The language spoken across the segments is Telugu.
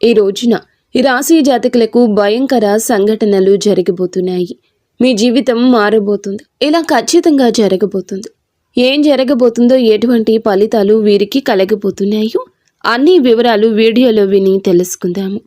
ఈ రోజున ఈ రాశి జాతకులకు భయంకర సంఘటనలు జరగబోతున్నాయి. మీ జీవితం మారబోతుంది. ఇలా ఖచ్చితంగా జరగబోతుంది. ఏం జరగబోతుందో, ఎటువంటి ఫలితాలు వీరికి కలగబోతున్నాయో అన్ని వివరాలు వీడియోలో విని తెలుసుకుందాము.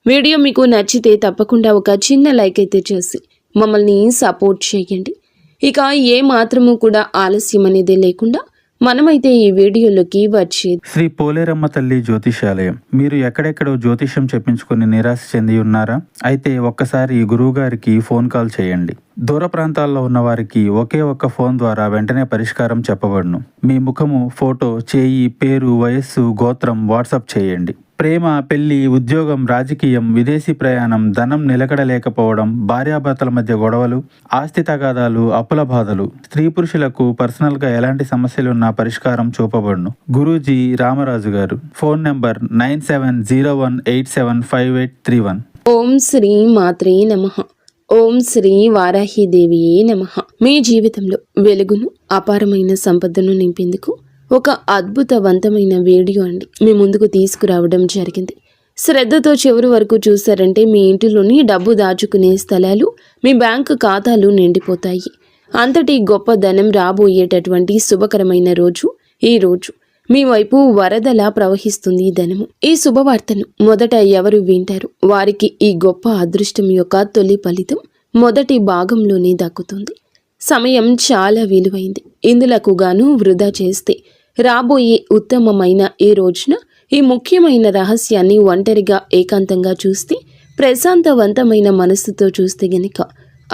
వీడియో మీకు నచ్చితే తప్పకుండా ఒక చిన్న లైక్ అయితే చేసి మమ్మల్ని సపోర్ట్ చేయండి. ఇక ఏ మాత్రము కూడా ఆలస్యం అనేది లేకుండా మనమైతే ఈ వీడియోలోకి వచ్చేది. శ్రీ పోలేరమ్మ తల్లి జ్యోతిషాలయం. మీరు ఎక్కడెక్కడో జ్యోతిషం చెప్పించుకుని నిరాశ చెంది ఉన్నారా? అయితే ఒక్కసారి గురువు గారికి ఫోన్ కాల్ చేయండి. దూర ప్రాంతాల్లో ఉన్న వారికి ఒకే ఒక్క ఫోన్ ద్వారా వెంటనే పరిష్కారం చెప్పబడును. మీ ముఖము, ఫోటో, చేయి, పేరు, వయస్సు, గోత్రం వాట్సాప్ చేయండి. ప్రేమ, పెళ్లి, ఉద్యోగం, రాజకీయం, విదేశీ ప్రయాణం, ధనం నిలకడలేకపోవడం, భార్యాభర్తల మధ్య గొడవలు, ఆస్తి తగాదాలు, అప్పుల బాధలు, స్త్రీ పురుషులకు పర్సనల్గా ఎలాంటి సమస్యలున్నా పరిష్కారం చూపబడును. గురూజీ రామరాజు గారు. Phone number 9701875831. ఓం శ్రీ మాత్రే నమః. ఓం శ్రీ వారాహిదేవియే నమః. మీ జీవితంలో వెలుగును, అపారమైన సంపదను నింపేందుకు ఒక అద్భుతవంతమైన వీడియో అండి మీ ముందుకు తీసుకురావడం జరిగింది. శ్రద్ధతో చివరి వరకు చూసారంటే మీ ఇంటిలోని డబ్బు దాచుకునే స్థలాలు, మీ బ్యాంకు ఖాతాలు నిండిపోతాయి. అంతటి గొప్ప ధనం రాబోయేటటువంటి శుభకరమైన రోజు ఈ రోజు. మీ వైపు వరదలా ప్రవహిస్తుంది ధనము. ఈ శుభవార్తను మొదట ఎవరు వింటారు వారికి ఈ గొప్ప అదృష్టం యొక్క తొలి ఫలితం మొదటి భాగంలోనే దక్కుతుంది. సమయం చాలా విలువైంది. ఇందులకు గాను వృధా చేస్తే రాబోయే ఉత్తమమైన ఈ రోజున ఈ ముఖ్యమైన రహస్యాన్ని ఒంటరిగా ఏకాంతంగా చూస్తే, ప్రశాంతవంతమైన మనస్సుతో చూస్తే గనుక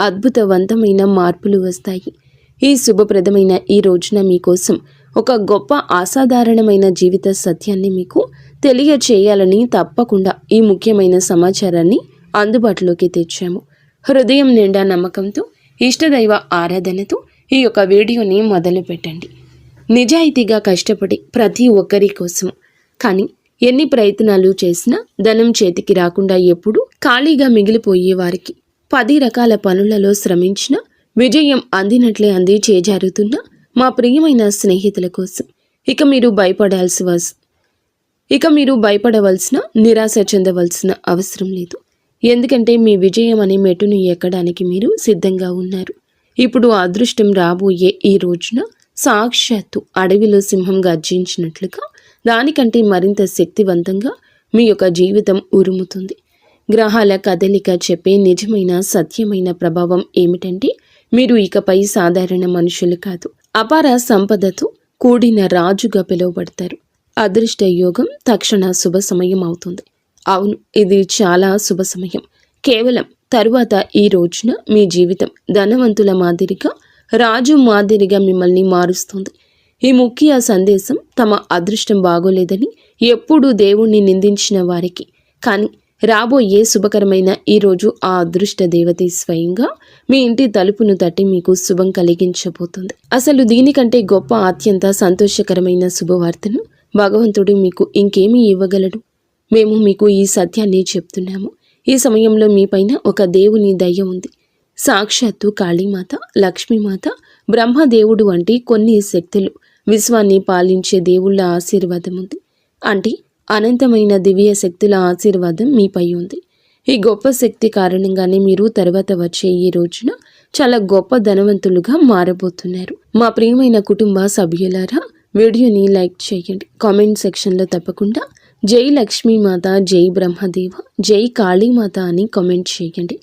అద్భుతవంతమైన మార్పులు వస్తాయి. ఈ శుభప్రదమైన ఈ రోజున మీకోసం ఒక గొప్ప అసాధారణమైన జీవిత సత్యాన్ని మీకు తెలియచేయాలని తప్పకుండా ఈ ముఖ్యమైన సమాచారాన్ని అందుబాటులోకి తెచ్చాము. హృదయం నిండా నమ్మకంతో, ఇష్టదైవ ఆరాధనతో ఈ యొక్క వీడియోని మొదలు పెట్టండి. నిజాయితీగా కష్టపడి ప్రతి ఒక్కరి కోసం, కానీ ఎన్ని ప్రయత్నాలు చేసినా ధనం చేతికి రాకుండా ఎప్పుడూ ఖాళీగా మిగిలిపోయే వారికి, 10 రకాల పనులలో శ్రమించిన విజయం అందినట్లే అంది చేజారుతున్న మా ప్రియమైన స్నేహితుల కోసం ఇక మీరు భయపడవలసిన, నిరాశ చెందవలసిన అవసరం లేదు. ఎందుకంటే మీ విజయం అనే మెట్టును ఎక్కడానికి మీరు సిద్ధంగా ఉన్నారు. ఇప్పుడు అదృష్టం రాబోయే ఈ రోజున సాక్షాత్తు అడవిలో సింహం గర్జించినట్లుగా, దానికంటే మరింత శక్తివంతంగా మీ యొక్క జీవితం ఉరుముతుంది. గ్రహాల కదలిక చెప్పే నిజమైన సత్యమైన ప్రభావం ఏమిటంటే, మీరు ఇకపై సాధారణ మనుషులు కాదు, అపార సంపదతో కూడిన రాజుగా పిలువబడతారు. అదృష్ట యోగం తక్షణ శుభ సమయం అవుతుంది. అవును, ఇది చాలా శుభ సమయం. కేవలం తరువాత ఈ రోజున మీ జీవితం ధనవంతుల మాదిరిగా, రాజు మాదిరిగా మిమ్మల్ని మారుస్తుంది. ఈ ముఖ్య సందేశం తమ అదృష్టం బాగోలేదని ఎప్పుడూ దేవుణ్ణి నిందించిన వారికి, కానీ రాబోయే శుభకరమైన ఈ రోజు ఆ అదృష్ట దేవత స్వయంగా మీ ఇంటి తలుపును తట్టి మీకు శుభం కలిగించబోతుంది. అసలు దీనికంటే గొప్ప, అత్యంత సంతోషకరమైన శుభవార్తను భగవంతుడు మీకు ఇంకేమీ ఇవ్వగలడు? మేము మీకు ఈ సత్యాన్ని చెప్తున్నాము. ఈ సమయంలో మీపైన ఒక దేవుని దయ ఉంది. సాక్షాత్తు కాళీమాత, లక్ష్మీమాత, బ్రహ్మదేవుడు వంటి కొన్ని శక్తులు, విశ్వాన్ని పాలించే దేవుళ్ళ ఆశీర్వాదం ఉంది. అంటే అనంతమైన దివ్య శక్తుల ఆశీర్వాదం మీపై ఉంది. ఈ గొప్ప శక్తి కారణంగానే మీరు తర్వాత వచ్చే ఈ రోజున చాలా గొప్ప ధనవంతులుగా మారబోతున్నారు. మా ప్రియమైన కుటుంబ సభ్యులారా, వీడియోని లైక్ చేయండి. కామెంట్ సెక్షన్లో తప్పకుండా జై లక్ష్మీమాత, జై బ్రహ్మదేవ, జై కాళీమాత అని కామెంట్ చేయండి.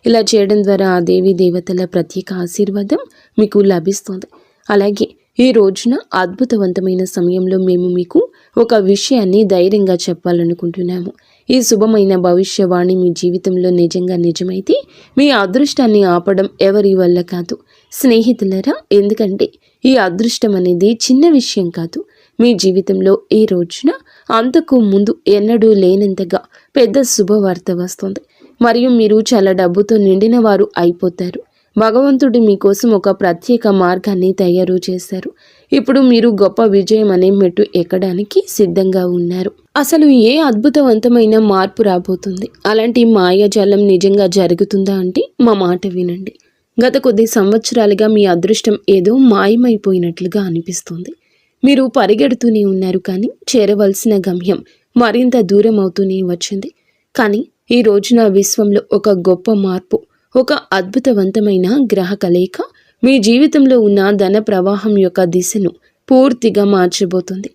ఇలా చేయడం ద్వారా ఆ దేవీ దేవతల ప్రత్యేక ఆశీర్వాదం మీకు లభిస్తుంది. అలాగే ఈ రోజున అద్భుతవంతమైన సమయంలో మేము మీకు ఒక విషయాన్ని ధైర్యంగా చెప్పాలనుకుంటున్నాము. ఈ శుభమైన భవిష్యవాణి మీ జీవితంలో నిజంగా నిజమైతే మీ అదృష్టాన్ని ఆపడం ఎవరి వల్ల కాదు స్నేహితులరా. ఎందుకంటే ఈ అదృష్టం అనేది చిన్న విషయం కాదు. మీ జీవితంలో ఈ రోజున అంతకు ముందు ఎన్నడూ లేనంతగా పెద్ద శుభవార్త వస్తుంది. మరియు మీరు చాలా డబ్బుతో నిండిన వారు అయిపోతారు. భగవంతుడు మీకోసం ఒక ప్రత్యేక మార్గాన్ని తయారు చేశారు. ఇప్పుడు మీరు గొప్ప విజయం అనే మెట్టు ఎక్కడానికి సిద్ధంగా ఉన్నారు. అసలు ఏ అద్భుతవంతమైన మార్పు రాబోతుంది? అలాంటి మాయాజాలం నిజంగా జరుగుతుందా అంటే మా మాట వినండి. గత కొద్ది సంవత్సరాలుగా మీ అదృష్టం ఏదో మాయమైపోయినట్లుగా అనిపిస్తుంది. మీరు పరిగెడుతూనే ఉన్నారు, కానీ చేరవలసిన గమ్యం మరింత దూరం అవుతూనే వచ్చింది. కానీ ఈ రోజున విశ్వంలో ఒక గొప్ప మార్పు, ఒక అద్భుతవంతమైన గ్రహ కలయిక మీ జీవితంలో ఉన్న ధన ప్రవాహం యొక్క దిశను పూర్తిగా మార్చబోతుంది.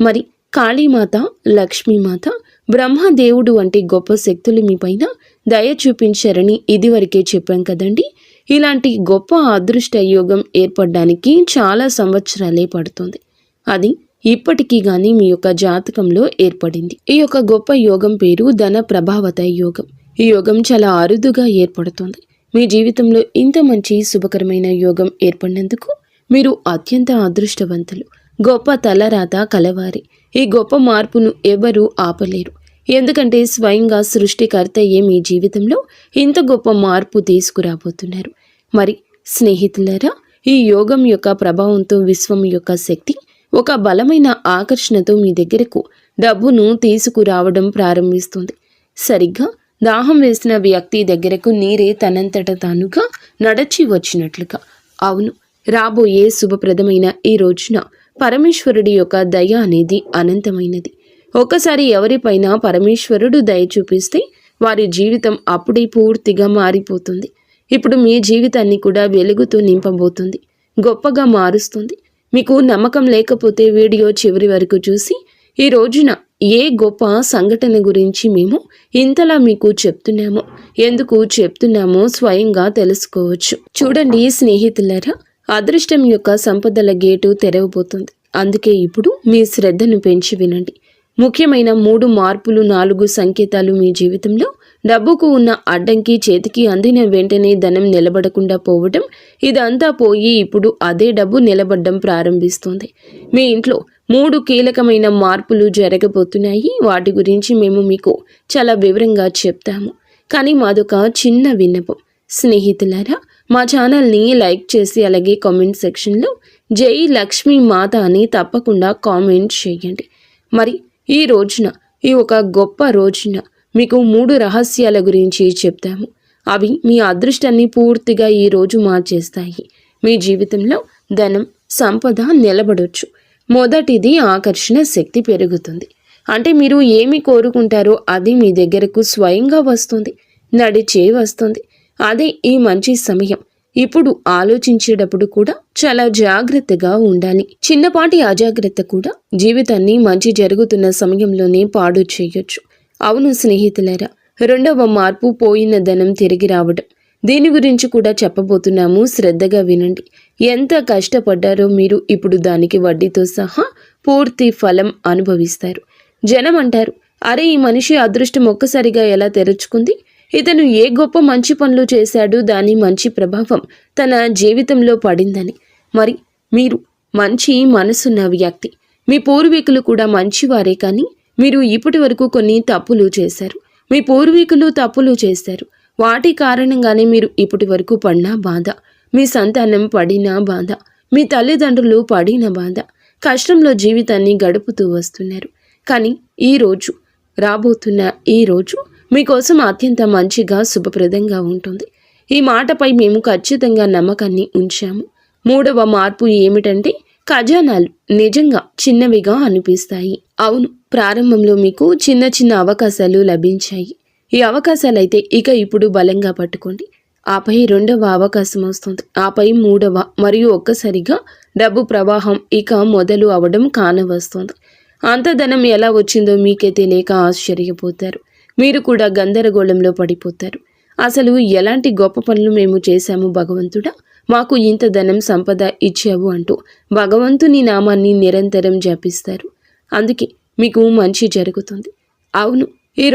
మరి కాళీమాత, లక్ష్మీమాత, బ్రహ్మదేవుడు వంటి గొప్ప శక్తులు మీపైన దయ చూపించారని ఇదివరకే చెప్పాం కదండి. ఇలాంటి గొప్ప అదృష్ట యోగం ఏర్పడడానికి చాలా సంవత్సరాలే పడుతుంది. అది ఇప్పటికీ గాని మీ యొక్క జాతకంలో ఏర్పడింది. ఈ యొక్క గొప్ప యోగం పేరు ధన ప్రభావత యోగం. ఈ యోగం చాలా అరుదుగా ఏర్పడుతుంది. మీ జీవితంలో ఇంత మంచి శుభకరమైన యోగం ఏర్పడినందుకు మీరు అత్యంత అదృష్టవంతులు, గొప్ప తలరాత కలవారి. ఈ గొప్ప మార్పును ఎవరూ ఆపలేరు. ఎందుకంటే స్వయంగా సృష్టికర్తయే మీ జీవితంలో ఇంత గొప్ప మార్పు తీసుకురాబోతున్నారు. మరి స్నేహితులారా, ఈ యోగం యొక్క ప్రభావంతో విశ్వం యొక్క శక్తి ఒక బలమైన ఆకర్షణతో మీ దగ్గరకు డబ్బును తీసుకురావడం ప్రారంభిస్తుంది. సరిగ్గా దాహం వేసిన వ్యక్తి దగ్గరకు నీరే తనంతట తానుగా నడచి వచ్చినట్లుగా. అవును, రాబోయే శుభప్రదమైన ఈ రోజున పరమేశ్వరుడి యొక్క దయ అనేది అనంతమైనది. ఒక్కసారి ఎవరిపైన పరమేశ్వరుడు దయ చూపిస్తే వారి జీవితం అప్పుడే పూర్తిగా మారిపోతుంది. ఇప్పుడు మీ జీవితాన్ని కూడా వెలుగుతో నింపబోతుంది, గొప్పగా మారుస్తుంది. మీకు నమ్మకం లేకపోతే వీడియో చివరి వరకు చూసి ఈ రోజున ఏ గొప్ప సంఘటన గురించి మేము ఇంతలా మీకు చెప్తున్నామో, ఎందుకు చెప్తున్నామో స్వయంగా తెలుసుకోవచ్చు. చూడండి స్నేహితులారా, అదృష్టం యొక్క సంపదల గేటు తెరవబోతుంది. అందుకే ఇప్పుడు మీ శ్రద్ధను పెంచి వినండి. ముఖ్యమైన 3 మార్పులు, 4 సంకేతాలు మీ జీవితంలో డబ్బుకు ఉన్న అడ్డంకి, చేతికి అందిన వెంటనే ధనం నిలబడకుండా పోవడం, ఇదంతా పోయి ఇప్పుడు అదే డబ్బు నిలబడడం ప్రారంభిస్తుంది. మీ ఇంట్లో 3 కీలకమైన మార్పులు జరగబోతున్నాయి. వాటి గురించి మేము మీకు చాలా వివరంగా చెప్తాము. కానీ మాదొక చిన్న విన్నపం. స్నేహితులారా, మా ఛానల్ని లైక్ చేసి అలాగే కామెంట్ సెక్షన్లో జై లక్ష్మీ మాత అని తప్పకుండా కామెంట్ చేయండి. మరి ఈ రోజున, ఈ ఒక గొప్ప రోజున మీకు 3 రహస్యాల గురించి చెప్తాము. అవి మీ అదృష్టాన్ని పూర్తిగా ఈ రోజు మార్చేస్తాయి. మీ జీవితంలో ధనం, సంపద నిలబడొచ్చు. మొదటిది, ఆకర్షణ శక్తి పెరుగుతుంది. అంటే మీరు ఏమి కోరుకుంటారో అది మీ దగ్గరకు స్వయంగా వస్తుంది, నడిచే వస్తుంది. అదే ఈ మంచి సమయం. ఇప్పుడు ఆలోచించేటప్పుడు కూడా చాలా జాగ్రత్తగా ఉండాలి. చిన్నపాటి అజాగ్రత్త కూడా జీవితాన్ని మంచి జరుగుతున్న సమయంలోనే పాడు చేయొచ్చు. అవును స్నేహితులారా, 2వ మార్పు పోయిన ధనం తిరిగి రావడం. దీని గురించి కూడా చెప్పబోతున్నాము, శ్రద్ధగా వినండి. ఎంత కష్టపడ్డారో మీరు ఇప్పుడు దానికి వడ్డీతో సహా పూర్తి ఫలం అనుభవిస్తారు. జనం అంటారు, అరే ఈ మనిషి అదృష్టం ఒక్కసారిగా ఎలా తెరుచుకుంది, ఇతను ఏ గొప్ప మంచి పనులు చేశాడు, దాని మంచి ప్రభావం తన జీవితంలో పడిందని. మరి మీరు మంచి మనసున్న వ్యక్తి, మీ పూర్వీకులు కూడా మంచివారే. కానీ మీరు ఇప్పటి వరకు కొన్ని తప్పులు చేశారు. మీ పూర్వీకులు తప్పులు చేశారు. వాటి కారణంగానే మీరు ఇప్పటి వరకు పడిన బాధ, మీ సంతానం పడిన బాధ, మీ తల్లిదండ్రులు పడిన బాధ, కష్టంలో జీవితాన్ని గడుపుతూ వస్తున్నారు. కానీ ఈ రోజు, రాబోతున్న ఈ రోజు మీకోసం అత్యంత మంచిగా, శుభప్రదంగా ఉంటుంది. ఈ మాటపై మేము ఖచ్చితంగా నమ్మకాన్ని ఉంచాము. 3వ మార్పు ఏమిటంటే, ఖజానాలు నిజంగా చిన్నవిగా అనిపిస్తాయి. అవును, ప్రారంభంలో మీకు చిన్న చిన్న అవకాశాలు లభించాయి. ఈ అవకాశాలైతే ఇక ఇప్పుడు బలంగా పట్టుకోండి. ఆపై 2వ అవకాశం వస్తుంది, ఆపై 3వ, మరియు ఒక్కసారిగా డబ్బు ప్రవాహం ఇక మొదలు అవడం కానవస్తుంది. అంత ధనం ఎలా వచ్చిందో మీకే తెలియక ఆశ్చర్యపోతారు. మీరు కూడా గందరగోళంలో పడిపోతారు. అసలు ఎలాంటి గొప్ప పనులు మేము చేశాము భగవంతుడా, మాకు ఇంత ధనం, సంపద ఇచ్చావు అంటూ భగవంతుని నామాన్ని నిరంతరం జపిస్తారు. అందుకే మీకు మంచి జరుగుతుంది. అవును, ఈ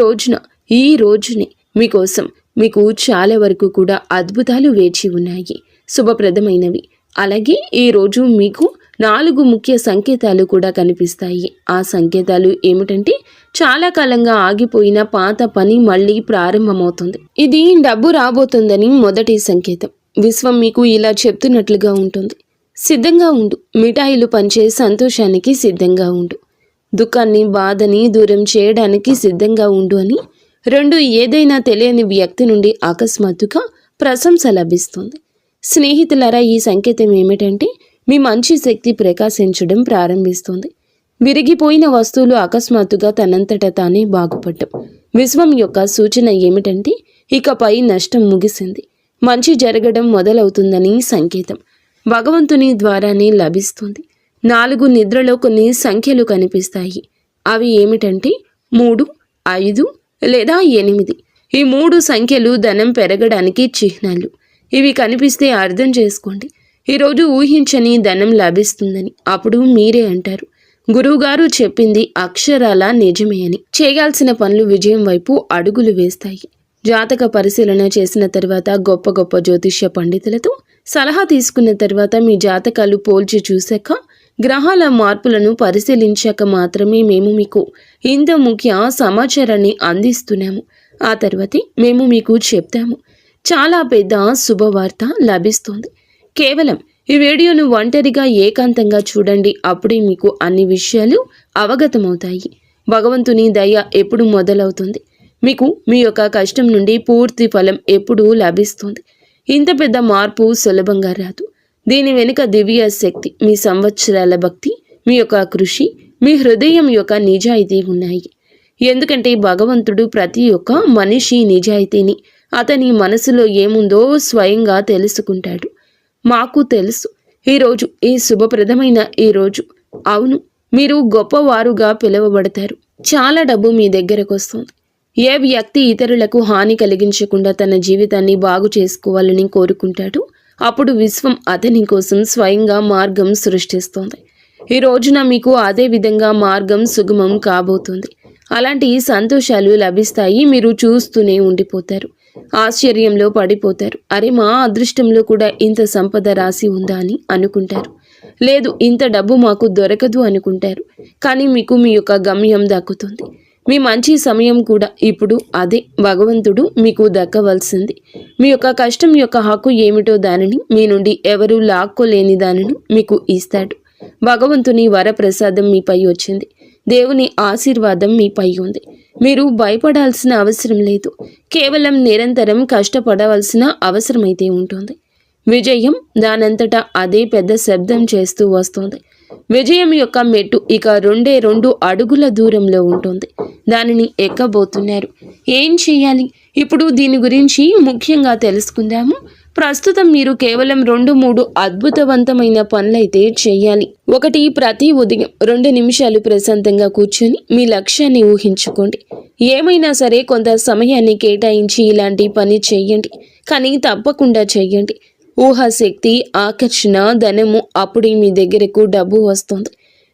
రోజునే మీకోసం మీకు చాలా వరకు కూడా అద్భుతాలు వేచి ఉన్నాయి, శుభప్రదమైనవి. అలాగే ఈ రోజు మీకు 4 ముఖ్య సంకేతాలు కూడా కనిపిస్తాయి. ఆ సంకేతాలు ఏమిటంటే, చాలా కాలంగా ఆగిపోయిన పాత పని మళ్ళీ ప్రారంభమవుతుంది. ఇది డబ్బు రాబోతుందని మొదటి సంకేతం. విశ్వం మీకు ఇలా చెప్తున్నట్లుగా ఉంటుంది, సిద్ధంగా ఉండు. మిఠాయిలు పంచే సంతోషానికి సిద్ధంగా ఉండు. దుఃఖాన్ని, బాధని దూరం చేయడానికి సిద్ధంగా ఉండు అని. 2, ఏదైనా తెలియని వ్యక్తి నుండి అకస్మాత్తుగా ప్రశంస లభిస్తుంది. స్నేహితులారా, ఈ సంకేతం ఏమిటంటే, మీ మంచి శక్తి ప్రకాశించడం ప్రారంభిస్తుంది. విరిగిపోయిన వస్తువులు అకస్మాత్తుగా తనంతట తానే బాగుపడ్డం. విశ్వం యొక్క సూచన ఏమిటంటే ఇకపై నష్టం ముగిసింది, మంచి జరగడం మొదలవుతుందని సంకేతం. భగవంతుని ద్వారానే లభిస్తుంది. 4 నిద్రలో కొన్ని సంఖ్యలు కనిపిస్తాయి. అవి ఏమిటంటే 3, 5 లేదా 8. ఈ 3 సంఖ్యలు ధనం పెరగడానికి చిహ్నాలు. ఇవి కనిపిస్తే అర్థం చేసుకోండి, ఈరోజు ఊహించని ధనం లభిస్తుందని. అప్పుడు మీరే అంటారు, గురువుగారు చెప్పింది అక్షరాల నిజమే అని. చేయాల్సిన పనులు విజయం వైపు అడుగులు వేస్తాయి. జాతక పరిశీలన చేసిన తర్వాత గొప్ప గొప్ప జ్యోతిష్య పండితులతో సలహా తీసుకున్న తర్వాత మీ జాతకాలు పోల్చి చూశాక, గ్రహాల మార్పులను పరిశీలించాక మాత్రమే మేము మీకు ఇంత ముఖ్య సమాచారాన్ని అందిస్తున్నాము. ఆ తర్వాతే మేము మీకు చెప్తాము, చాలా పెద్ద శుభవార్త లభిస్తుంది. కేవలం ఈ వీడియోను ఒంటరిగా ఏకాంతంగా చూడండి, అప్పుడే మీకు అన్ని విషయాలు అవగతమవుతాయి. భగవంతుని దయ ఎప్పుడు మొదలవుతుంది, మీకు మీ యొక్క కష్టం నుండి పూర్తి ఫలం ఎప్పుడు లభిస్తుంది. ఇంత పెద్ద మార్పు సులభంగా రాదు. దీని వెనుక దివ్య శక్తి, మీ సంవత్సరాల భక్తి, మీ యొక్క కృషి, మీ హృదయం యొక్క నిజాయితీ ఉన్నాయి. ఎందుకంటే భగవంతుడు ప్రతి ఒక్క మనిషి నిజాయితీని, అతని మనసులో ఏముందో స్వయంగా తెలుసుకుంటాడు. మాకు తెలుసు, ఈరోజు ఈ శుభప్రదమైన ఈరోజు, అవును, మీరు గొప్పవారుగా పిలువబడతారు. చాలా డబ్బు మీ దగ్గరకు వస్తుంది. ఏ వ్యక్తి ఇతరులకు హాని కలిగించకుండా తన జీవితాన్ని బాగు చేసుకోవాలని కోరుకుంటాడో అప్పుడు విశ్వం అతని కోసం స్వయంగా మార్గం సృష్టిస్తోంది. ఈ రోజున మీకు అదే విధంగా మార్గం సుగమం కాబోతుంది. అలాంటి సంతోషాలు లభిస్తాయి. మీరు చూస్తూనే ఉండిపోతారు, ఆశ్చర్యంలో పడిపోతారు. అరే, మా అదృష్టంలో కూడా ఇంత సంపద రాసి ఉందా అని అనుకుంటారు. లేదు, ఇంత డబ్బు మాకు దొరకదు అనుకుంటారు. కానీ మీకు మీ యొక్క గమ్యం దక్కుతుంది. మీ మంచి సమయం కూడా ఇప్పుడు అదే భగవంతుడు మీకు దక్కవలసింది. మీ యొక్క కష్టం యొక్క హక్కు ఏమిటో దానిని మీ నుండి ఎవరూ లాక్కోలేని దానిని మీకు ఇస్తాడు. భగవంతుని వరప్రసాదం మీపై వచ్చింది. దేవుని ఆశీర్వాదం మీపై ఉంది. మీరు భయపడాల్సిన అవసరం లేదు. కేవలం నిరంతరం కష్టపడవలసిన అవసరమైతే ఉంటుంది. విజయం దానంతటా అదే పెద్ద శబ్దం చేస్తూ వస్తుంది. విజయం యొక్క మెట్టు ఇక 2 అడుగుల దూరంలో ఉంటుంది. దానిని ఎక్కబోతున్నారు. ఏం చేయాలి? ఇప్పుడు దీని గురించి ముఖ్యంగా తెలుసుకుందాము. ప్రస్తుతం మీరు కేవలం 2-3 అద్భుతవంతమైన పనులైతే చేయాలి. 1, ప్రతి ఉదయం 2 నిమిషాలు ప్రశాంతంగా కూర్చొని మీ లక్ష్యాన్ని ఊహించుకోండి. ఏమైనా సరే కొంత సమయాన్ని కేటాయించి ఇలాంటి పని చెయ్యండి. కానీ తప్పకుండా చెయ్యండి. ఊహాశక్తి, ఆకర్షణ, ధనము, అప్పుడే మీ దగ్గరకు డబ్బు వస్తుంది.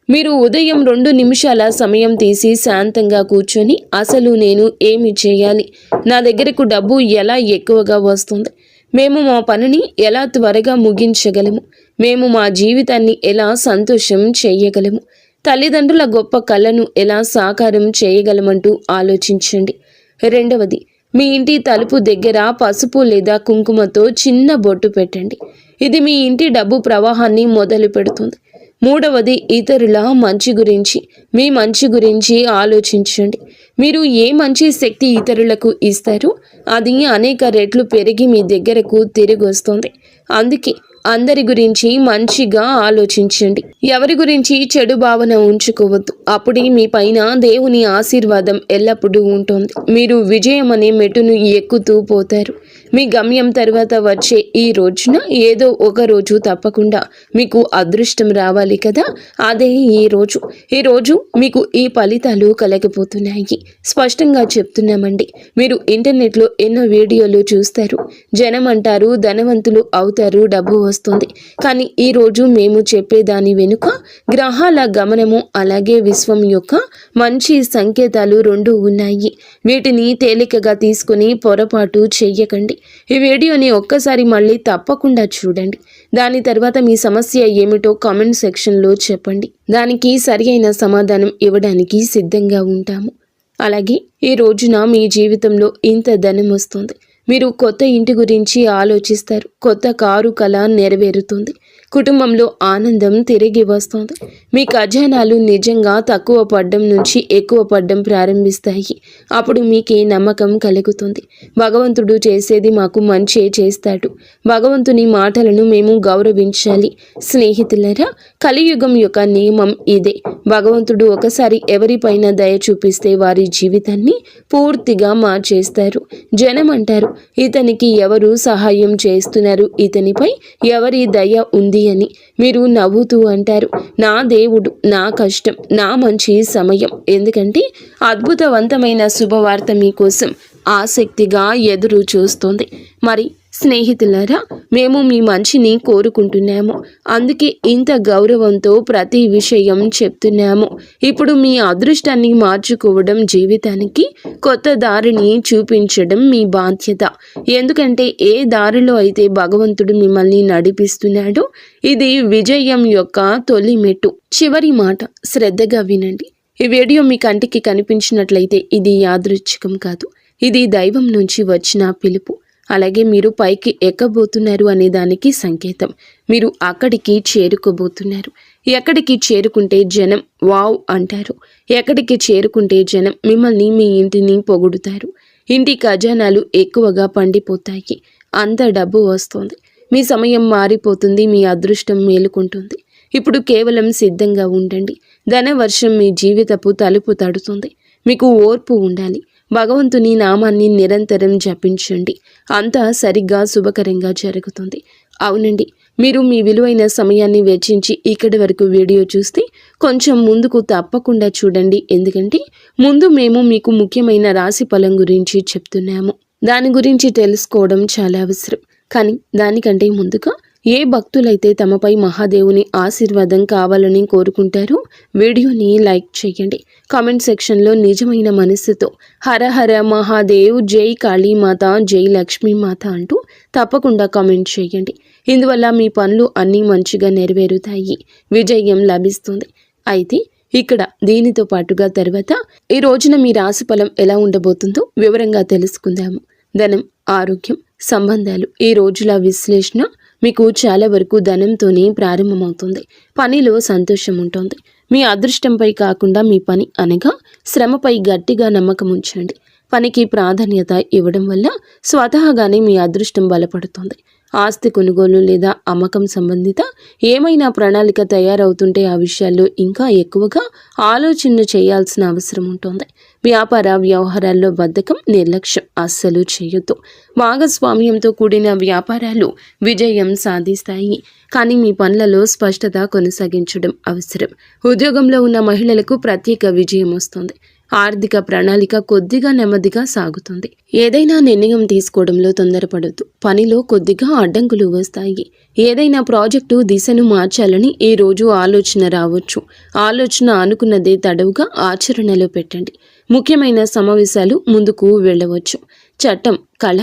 మీరు ఉదయం 2 నిమిషాల సమయం తీసి శాంతంగా కూర్చొని అసలు నేను ఏమి చేయాలి, నా దగ్గరకు డబ్బు ఎలా ఎక్కువగా వస్తుంది, మేము మా పనిని ఎలా త్వరగా ముగించగలము, మేము మా జీవితాన్ని ఎలా సంతోషం చేయగలము, తల్లిదండ్రుల గొప్ప కళను ఎలా సాకారం చేయగలమంటూ ఆలోచించండి. 2, మీ ఇంటి తలుపు దగ్గర పసుపు లేదా కుంకుమతో చిన్న బొట్టు పెట్టండి. ఇది మీ ఇంటి డబ్బు ప్రవాహాన్ని మొదలు పెడుతుంది. 3, ఇతరుల మంచి గురించి, మీ మంచి గురించి ఆలోచించండి. మీరు ఏ మంచి శక్తి ఇతరులకు ఇస్తారో అది అనేక రెట్లు పెరిగి మీ దగ్గరకు తిరిగి వస్తుంది. అందుకే అందరి గురించి మంచిగా ఆలోచించండి. ఎవరి గురించి చెడు భావన ఉంచుకోవద్దు. అప్పుడే మీ పైన దేవుని ఆశీర్వాదం ఎల్లప్పుడూ ఉంటుంది. మీరు విజయం అనే మెట్టును ఎక్కుతూ పోతారు. మీ గమ్యం తర్వాత వచ్చే ఈ రోజున ఏదో ఒక రోజు తప్పకుండా మీకు అదృష్టం రావాలి కదా, అదే ఈ రోజు. ఈ రోజు మీకు ఈ ఫలితాలు కలగబోతున్నాయి. స్పష్టంగా చెప్తున్నామండి. మీరు ఇంటర్నెట్లో ఎన్నో వీడియోలు చూస్తారు. జనం అంటారు ధనవంతులు అవుతారు, డబ్బు వస్తుంది. కానీ ఈరోజు మేము చెప్పేదాని వెనుక గ్రహాల గమనము అలాగే విశ్వం యొక్క మంచి సంకేతాలు 2 ఉన్నాయి. వీటిని తేలికగా తీసుకుని పొరపాటు చెయ్యకండి. ఈ వీడియోని ఒక్కసారి మళ్ళీ తప్పకుండా చూడండి. దాని తర్వాత మీ సమస్య ఏమిటో కామెంట్ సెక్షన్లో చెప్పండి. దానికి సరి అయిన సమాధానం ఇవ్వడానికి సిద్ధంగా ఉంటాము. అలాగే ఈ రోజున మీ జీవితంలో ఇంత ధనం వస్తుంది. మీరు కొత్త ఇంటి గురించి ఆలోచిస్తారు. కొత్త కారు కల నెరవేరుతుంది. కుటుంబంలో ఆనందం తిరిగి వస్తుంది. మీ ఖజానాలు నిజంగా తక్కువ పడ్డం నుంచి ఎక్కువ పడ్డం ప్రారంభిస్తాయి. అప్పుడు మీకే నమ్మకం కలుగుతుంది. భగవంతుడు చేసేది మాకు మంచే చేస్తాడు. భగవంతుని మాటలను మేము గౌరవించాలి. స్నేహితులారా, కలియుగం యొక్క నియమం ఇదే. భగవంతుడు ఒకసారి ఎవరిపైన దయ చూపిస్తే వారి జీవితాన్ని పూర్తిగా మార్చేస్తారు. జనం అంటారు, ఇతనికి ఎవరు సహాయం చేస్తున్నారు, ఇతనిపై ఎవరి దయ ఉంది అని. మీరు నవ్వుతూ అంటారు, నా దేవుడు, నా కష్టం, నా మంచి సమయం. ఎందుకంటే అద్భుతవంతమైన శుభవార్త మీకోసం ఆసక్తిగా ఎదురు చూస్తోంది. మరి స్నేహితులారా, మేము మీ మంచిని కోరుకుంటున్నాము. అందుకే ఇంత గౌరవంతో ప్రతి విషయం చెప్తున్నాము. ఇప్పుడు మీ అదృష్టాన్ని మార్చుకోవడం, జీవితానికి కొత్త దారిని చూపించడం మీ బాధ్యత. ఎందుకంటే ఏ దారిలో అయితే భగవంతుడు మిమ్మల్ని నడిపిస్తున్నాడో ఇది విజయం యొక్క తొలి మెట్టు. చివరి మాట శ్రద్ధగా వినండి. ఈ వీడియో మీ కంటికి కనిపించినట్లయితే ఇది యాదృచ్ఛికం కాదు. ఇది దైవం నుంచి వచ్చిన పిలుపు. అలాగే మీరు పైకి ఎక్కబోతున్నారు అనే దానికి సంకేతం. మీరు అక్కడికి చేరుకోబోతున్నారు. ఎక్కడికి చేరుకుంటే జనం వావ్ అంటారు. ఎక్కడికి చేరుకుంటే జనం మిమ్మల్ని, మీ ఇంటిని పొగుడుతారు. ఇంటి ఖజానాలు ఎక్కువగా పండిపోతాయి. అంత డబ్బు వస్తుంది. మీ సమయం మారిపోతుంది. మీ అదృష్టం మేలుకుంటుంది. ఇప్పుడు కేవలం సిద్ధంగా ఉండండి. ధనవర్షం మీ జీవితపు తలుపు తడుతుంది. మీకు ఓర్పు ఉండాలి. భగవంతుని నామాన్ని నిరంతరం జపించండి. అంతా సరిగ్గా శుభకరంగా జరుగుతుంది. అవునండి, మీరు మీ విలువైన సమయాన్ని వెచ్చించి ఇక్కడి వరకు వీడియో చూస్తే కొంచెం ముందుకు తప్పకుండా చూడండి. ఎందుకంటే ముందు మేము మీకు ముఖ్యమైన రాశి ఫలం గురించి చెప్తున్నాము. దాని గురించి తెలుసుకోవడం చాలా అవసరం. కానీ దానికంటే ముందుగా ఏ భక్తులైతే తమపై మహాదేవుని ఆశీర్వాదం కావాలని కోరుకుంటారో వీడియోని లైక్ చేయండి. కామెంట్ సెక్షన్లో నిజమైన మనస్సుతో హర హర మహాదేవ్, జై కాళీమాత, జై లక్ష్మీమాత అంటూ తప్పకుండా కామెంట్ చేయండి. ఇందువల్ల మీ పనులు అన్నీ మంచిగా నెరవేరుతాయి. విజయం లభిస్తుంది. అయితే ఇక్కడ దీనితో పాటుగా తర్వాత ఈ రోజున మీ రాశి ఫలం ఎలా ఉండబోతుందో వివరంగా తెలుసుకుందాము. ధనం, ఆరోగ్యం, సంబంధాలు, ఈ రోజుల విశ్లేషణ మీకు చాలా వరకు ధనంతోనే ప్రారంభమవుతుంది. పనిలో సంతోషం ఉంటుంది. మీ అదృష్టంపై కాకుండా మీ పని అనగా శ్రమపై గట్టిగా నమ్మకం ఉంచండి. పనికి ప్రాధాన్యత ఇవ్వడం వల్ల స్వతహాగానే మీ అదృష్టం బలపడుతుంది. ఆస్తి కొనుగోలు లేదా అమ్మకం సంబంధిత ఏమైనా ప్రణాళిక తయారవుతుంటే ఆ విషయాల్లో ఇంకా ఎక్కువగా ఆలోచన చేయాల్సిన అవసరం ఉంటుంది. వ్యాపార వ్యవహారాల్లో బద్ధకం, నిర్లక్ష్యం అస్సలు చేయొద్దు. భాగస్వామ్యంతో కూడిన వ్యాపారాలు విజయం సాధిస్తాయి. కానీ మీ పనులలో స్పష్టత కొనసాగించడం అవసరం. ఉద్యోగంలో ఉన్న మహిళలకు ప్రత్యేక విజయం వస్తుంది. ఆర్థిక ప్రణాళిక కొద్దిగా నెమ్మదిగా సాగుతుంది. ఏదైనా నిర్ణయం తీసుకోవడంలో తొందరపడద్దు. పనిలో కొద్దిగా అడ్డంకులు వస్తాయి. ఏదైనా ప్రాజెక్టు దిశను మార్చాలని ఈ రోజు ఆలోచన రావచ్చు. ఆలోచన అనుకున్నదే తడవుగా ఆచరణలో పెట్టండి. ముఖ్యమైన సమావేశాలు ముందుకు వెళ్ళవచ్చు. చట్టం, కళ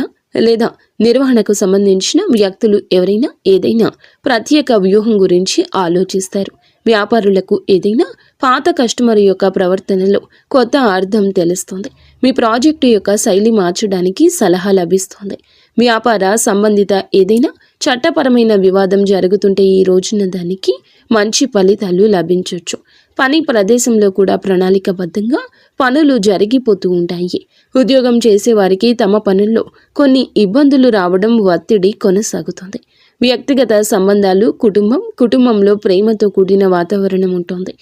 లేదా నిర్వహణకు సంబంధించిన వ్యక్తులు ఎవరైనా ఏదైనా ప్రత్యేక వ్యూహం గురించి ఆలోచిస్తారు. వ్యాపారులకు ఏదైనా పాత కస్టమర్ యొక్క ప్రవర్తనలో కొత్త అర్థం తెలుస్తుంది. మీ ప్రాజెక్టు యొక్క శైలి మార్చడానికి సలహా లభిస్తుంది. వ్యాపార సంబంధిత ఏదైనా చట్టపరమైన వివాదం జరుగుతుంటే ఈ రోజున దానికి మంచి ఫలితాలు లభించవచ్చు. పని ప్రదేశంలో కూడా ప్రణాళికబద్ధంగా పనులు జరిగిపోతూ ఉంటాయి. ఉద్యోగం చేసేవారికి తమ పనుల్లో కొన్ని ఇబ్బందులు రావడం, ఒత్తిడి కొనసాగుతుంది. వ్యక్తిగత సంబంధాలు, కుటుంబంలో ప్రేమతో కూడిన వాతావరణం ఉంటుంది.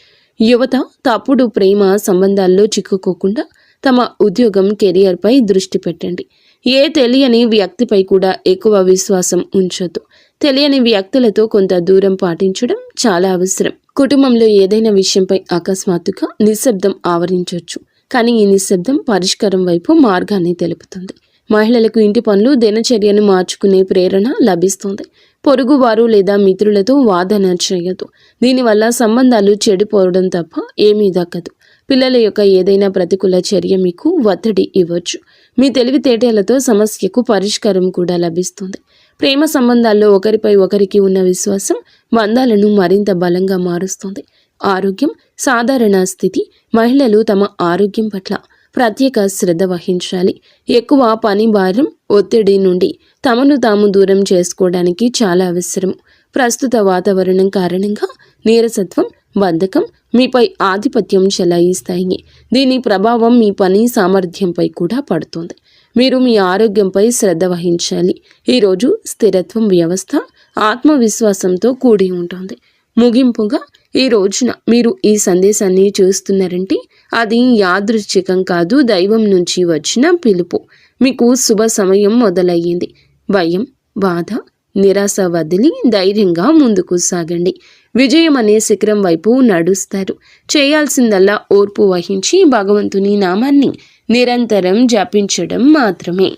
యువత తప్పుడు ప్రేమ సంబంధాల్లో చిక్కుకోకుండా తమ ఉద్యోగం, కెరియర్పై దృష్టి పెట్టండి. ఏ తెలియని వ్యక్తిపై కూడా ఎక్కువ విశ్వాసం ఉంచొద్దు. తెలియని వ్యక్తులతో కొంత దూరం పాటించడం చాలా అవసరం. కుటుంబంలో ఏదైనా విషయంపై అకస్మాత్తుగా నిశ్శబ్దం ఆవరించవచ్చు. కానీ ఈ నిశ్శబ్దం పరిష్కారం వైపు మార్గాన్ని తెలుపుతుంది. మహిళలకు ఇంటి పనులు, దినచర్యను మార్చుకునే ప్రేరణ లభిస్తుంది. పొరుగువారు లేదా మిత్రులతో వాదన చేయదు. దీనివల్ల సంబంధాలు చెడిపోవడం తప్ప ఏమీ దక్కదు. పిల్లల యొక్క ఏదైనా ప్రతికూల చర్య మీకు ఒత్తిడి ఇవ్వచ్చు. మీ తెలివితేటలతో సమస్యకు పరిష్కారం కూడా లభిస్తుంది. ప్రేమ సంబంధాల్లో ఒకరిపై ఒకరికి ఉన్న విశ్వాసం బంధాలను మరింత బలంగా మారుస్తుంది. ఆరోగ్యం సాధారణ స్థితి. మహిళలు తమ ఆరోగ్యం పట్ల ప్రత్యేక శ్రద్ధ వహించాలి. ఎక్కువ పని భారం, ఒత్తిడి నుండి తమను తాము దూరం చేసుకోవడానికి చాలా అవసరం. ప్రస్తుత వాతావరణం కారణంగా నీరసత్వం, బద్ధకం మీపై ఆధిపత్యం చెలాయిస్తాయి. దీని ప్రభావం మీ పని సామర్థ్యంపై కూడా పడుతుంది. మీరు మీ ఆరోగ్యంపై శ్రద్ధ వహించాలి. ఈరోజు స్థిరత్వం, వ్యవస్థ, ఆత్మవిశ్వాసంతో కూడి ఉంటుంది. ముగింపుగా ఈ రోజున మీరు ఈ సందేశాన్ని చూస్తున్నారంటే అది యాదృచ్ఛికం కాదు, దైవం నుంచి వచ్చిన పిలుపు. మీకు శుభ సమయం మొదలయ్యింది. భయం, బాధ, నిరాశ వదిలి ధైర్యంగా ముందుకు సాగండి. విజయం అనే శిఖరం వైపు నడుస్తారు. చేయాల్సిందల్లా ఓర్పు వహించి భగవంతుని నామాన్ని నిరంతరం జపించడం మాత్రమే.